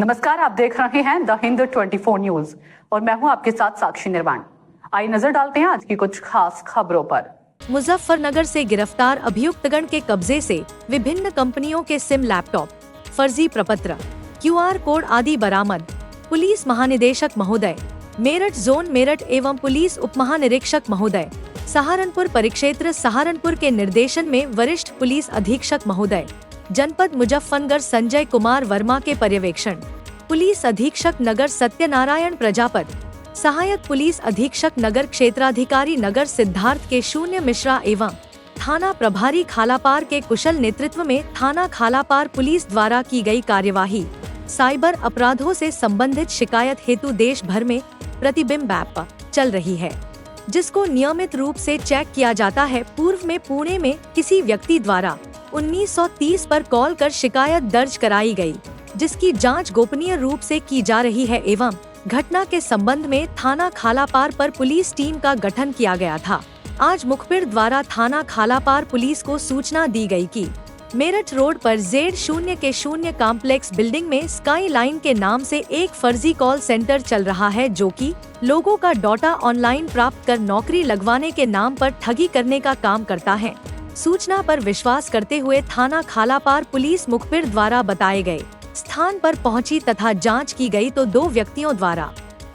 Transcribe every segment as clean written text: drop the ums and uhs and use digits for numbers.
नमस्कार, आप देख रहे हैं द हिंद 24 न्यूज और मैं हूं आपके साथ साक्षी निर्वाण। आइए नजर डालते हैं आज की कुछ खास खबरों पर। मुजफ्फरनगर से गिरफ्तार अभियुक्तगण के कब्जे से विभिन्न कंपनियों के सिम, लैपटॉप, फर्जी प्रपत्र, QR कोड आदि बरामद। पुलिस महानिदेशक महोदय, मेरठ जोन मेरठ एवं पुलिस उप महानिरीक्षक महोदय, सहारनपुर परिक्षेत्र सहारनपुर के निर्देशन में वरिष्ठ पुलिस अधीक्षक महोदय, जनपद मुजफ्फरनगर संजय कुमार वर्मा के पर्यवेक्षण, पुलिस अधीक्षक नगर सत्यनारायण प्रजापत, सहायक पुलिस अधीक्षक नगर क्षेत्राधिकारी नगर सिद्धार्थ के शून्य मिश्रा एवं थाना प्रभारी खालापार के कुशल नेतृत्व में थाना खालापार पुलिस द्वारा की गई कार्यवाही साइबर अपराधों से संबंधित शिकायत हेतु देश भर में प्रतिबिंब ऐप चल रही है, जिसको नियमित रूप से चेक किया जाता है। पूर्व में पुणे में किसी व्यक्ति द्वारा 1930 पर कॉल कर शिकायत दर्ज कराई गई, जिसकी जांच गोपनीय रूप से की जा रही है एवं घटना के संबंध में थाना खालापार पर पुलिस टीम का गठन किया गया था। आज मुखबिर द्वारा थाना खालापार पुलिस को सूचना दी गई कि मेरठ रोड पर Z0 के 0 कॉम्प्लेक्स बिल्डिंग में स्काई लाइन के नाम से एक फर्जी कॉल सेंटर चल रहा है, जो कि लोगों का डाटा ऑनलाइन प्राप्त कर नौकरी लगवाने के नाम पर ठगी करने का काम करता है। सूचना पर विश्वास करते हुए थाना खालापार पुलिस मुखबिर द्वारा बताए गए स्थान पर पहुंची तथा जांच की गई तो 2 व्यक्तियों द्वारा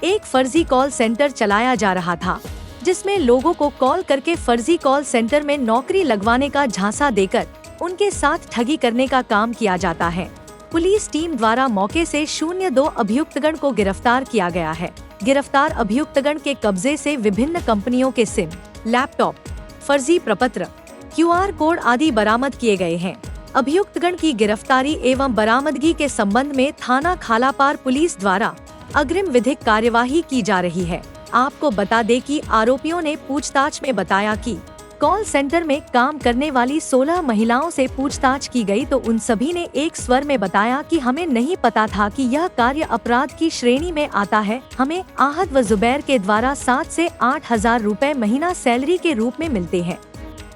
एक फर्जी कॉल सेंटर चलाया जा रहा था, जिसमें लोगों को कॉल करके फर्जी कॉल सेंटर में नौकरी लगवाने का झांसा देकर उनके साथ ठगी करने का काम किया जाता है। पुलिस टीम द्वारा मौके से 02 अभियुक्तगण को गिरफ्तार किया गया है। गिरफ्तार अभियुक्तगण के कब्जे से विभिन्न कंपनियों के सिम, लैपटॉप, फर्जी प्रपत्र, QR कोड आदि बरामद किए गए हैं। अभियुक्तगण की गिरफ्तारी एवं बरामदगी के संबंध में थाना खालापार पुलिस द्वारा अग्रिम विधिक कार्यवाही की जा रही है। आपको बता दें कि आरोपियों ने पूछताछ में बताया कि कॉल सेंटर में काम करने वाली 16 महिलाओं से पूछताछ की गई तो उन सभी ने एक स्वर में बताया कि हमें नहीं पता था कि यह कार्य अपराध की श्रेणी में आता है। हमें आहत व जुबैर के द्वारा 7 से 8 हजार रुपए महीना सैलरी के रूप में मिलते हैं।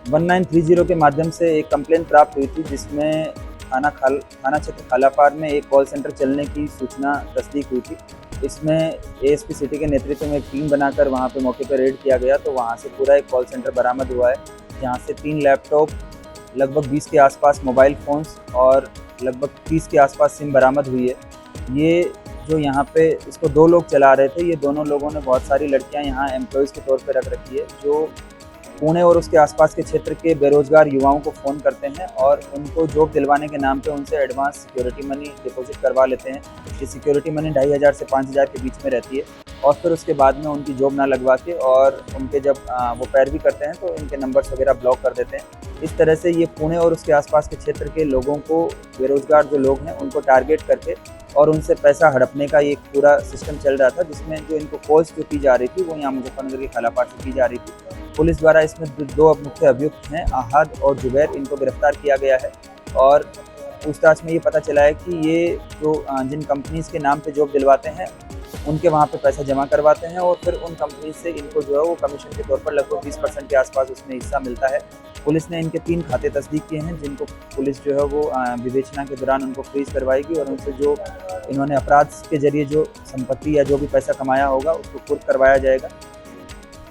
1930 के माध्यम से एक कंप्लेंट प्राप्त हुई थी, जिसमें थाना क्षेत्र खालापार में एक कॉल सेंटर चलने की सूचना तस्दीक हुई थी। इसमें ASP सिटी के नेतृत्व में एक टीम बनाकर वहां पे मौके पर रेड किया गया, तो वहां से पूरा एक कॉल सेंटर बरामद हुआ है, जहां से 3 लैपटॉप, लगभग 20 के आसपास मोबाइल फ़ोन्स और लगभग 30 के आसपास सिम बरामद हुई है। ये जो यहाँ पे इसको 2 लोग चला रहे थे, ये दोनों लोगों ने बहुत सारी लड़कियाँ यहाँ एम्प्लॉयज़ के तौर पर रख रखी है, जो पुणे और उसके आसपास के क्षेत्र के बेरोजगार युवाओं को फ़ोन करते हैं और उनको जॉब दिलवाने के नाम पे उनसे एडवांस सिक्योरिटी मनी डिपॉजिट करवा लेते हैं। ये सिक्योरिटी मनी 2500 से 5000 के बीच में रहती है और फिर उसके बाद में उनकी जॉब ना लगवा के और उनके जब वो पैरवी करते हैं तो इनके नंबर्स वगैरह ब्लॉक कर देते हैं। इस तरह से ये पुणे और उसके आसपास के क्षेत्र के लोगों को, बेरोजगार जो लोग हैं, उनको टारगेट करके और उनसे पैसा हड़पने का एक पूरा सिस्टम चल रहा था, जिसमें जो इनको कॉल्स जो की जा रही थी वो यहाँ मुजफ्फरनगर के खालापार से की जा रही थी। पुलिस द्वारा इसमें 2 मुख्य अभियुक्त हैं, आहद और जुबैर, इनको गिरफ्तार किया गया है और पूछताछ में ये पता चला है कि ये जो जिन कंपनीज़ के नाम पे जॉब दिलवाते हैं उनके वहाँ पे पैसा जमा करवाते हैं और फिर उन कंपनी से इनको जो है वो कमीशन के तौर पर लगभग 20% के आसपास उसमें हिस्सा मिलता है। पुलिस ने इनके 3 खाते तस्दीक किए हैं, जिनको पुलिस जो है वो विवेचना के दौरान उनको फ्रीज करवाएगी और उनसे जो इन्होंने अपराध के जरिए जो संपत्ति या जो भी पैसा कमाया होगा उसको कुर्क करवाया जाएगा।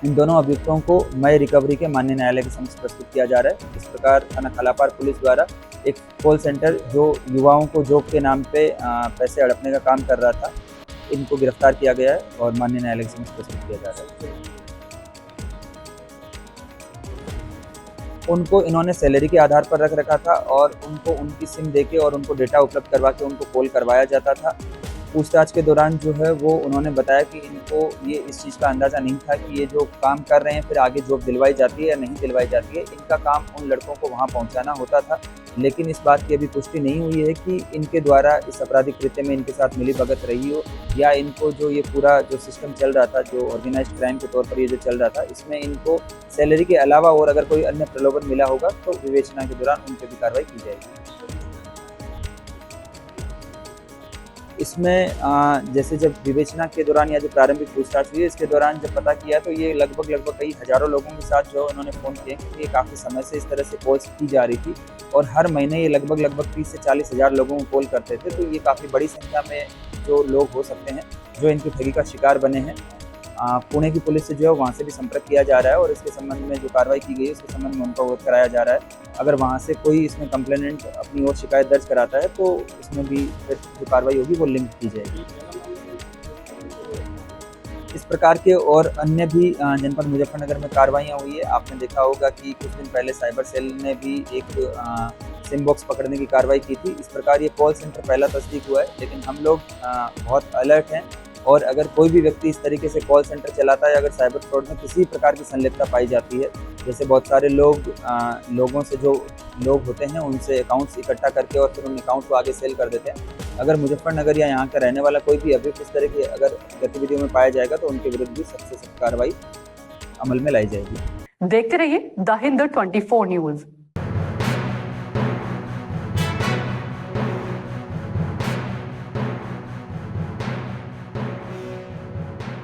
इन दोनों अभियुक्तों को मई रिकवरी के माननीय न्यायालय के समक्ष प्रस्तुत किया जा रहा है। इस प्रकार थाना खालापार पुलिस द्वारा एक कॉल सेंटर जो युवाओं को जॉब के नाम पे पैसे हड़पने का काम कर रहा था, इनको गिरफ्तार किया गया है और माननीय न्यायालय के समक्ष प्रस्तुत किया जा रहा है। उनको इन्होंने सैलरी के आधार पर रख रखा था और उनको उनकी सिम देके और उनको डेटा उपलब्ध करवा के उनको कॉल करवाया जाता था। पूछताछ के दौरान जो है वो उन्होंने बताया कि इनको ये इस चीज़ का अंदाज़ा नहीं था कि ये जो काम कर रहे हैं फिर आगे जॉब दिलवाई जाती है या नहीं दिलवाई जाती है। इनका काम उन लड़कों को वहाँ पहुँचाना होता था, लेकिन इस बात की अभी पुष्टि नहीं हुई है कि इनके द्वारा इस आपराधिक कृत्य में इनके साथ मिलीभगत रही हो या इनको जो ये पूरा जो सिस्टम चल रहा था, जो ऑर्गेनाइज्ड क्राइम के तौर पर ये जो चल रहा था, इसमें इनको सैलरी के अलावा और अगर कोई अन्य प्रलोभन मिला होगा तो विवेचना के दौरान उन पर भी कार्रवाई की जाएगी। इसमें जैसे जब विवेचना के दौरान या जो प्रारंभिक पूछताछ हुई है, इसके दौरान जब पता किया तो ये लगभग कई हजारों लोगों के साथ जो उन्होंने फ़ोन किए, क्योंकि ये काफ़ी समय से इस तरह से कॉल्स की जा रही थी और हर महीने ये लगभग 30 से 40 हज़ार लोगों को कॉल करते थे। तो ये काफ़ी बड़ी संख्या में जो लोग हो सकते हैं जो इनकी ठगी का शिकार बने हैं। पुणे की पुलिस से जो है वहाँ से भी संपर्क किया जा रहा है और इसके संबंध में जो कार्रवाई की गई है उसके संबंध में उनको अवगत कराया जा रहा है। अगर वहाँ से कोई इसमें कंप्लेनेंट अपनी ओर शिकायत दर्ज कराता है तो इसमें भी फिर जो कार्रवाई होगी वो लिंक की जाएगी। इस प्रकार के और अन्य भी जनपद मुजफ्फरनगर में कार्रवाइयाँ हुई है। आपने देखा होगा कि कुछ दिन पहले साइबर सेल ने भी एक सिम बॉक्स पकड़ने की कार्रवाई की थी। इस प्रकार ये कॉल सेंटर पहला तस्दीक हुआ है, लेकिन हम लोग बहुत अलर्ट हैं और अगर कोई भी व्यक्ति इस तरीके से कॉल सेंटर चलाता है, अगर साइबर फ्रॉड में किसी प्रकार की संलिप्तता पाई जाती है, जैसे बहुत सारे लोगों से जो लोग होते हैं उनसे अकाउंट्स इकट्ठा करके और फिर उन अकाउंट को आगे सेल कर देते हैं, अगर मुजफ्फरनगर या यहाँ का रहने वाला कोई भी अभियुक्त इस तरह की अगर गतिविधियों में पाया जाएगा तो उनके विरुद्ध भी सख्त से सख्त कार्रवाई अमल में लाई जाएगी। देखते रहिए द हिंद 24 न्यूज।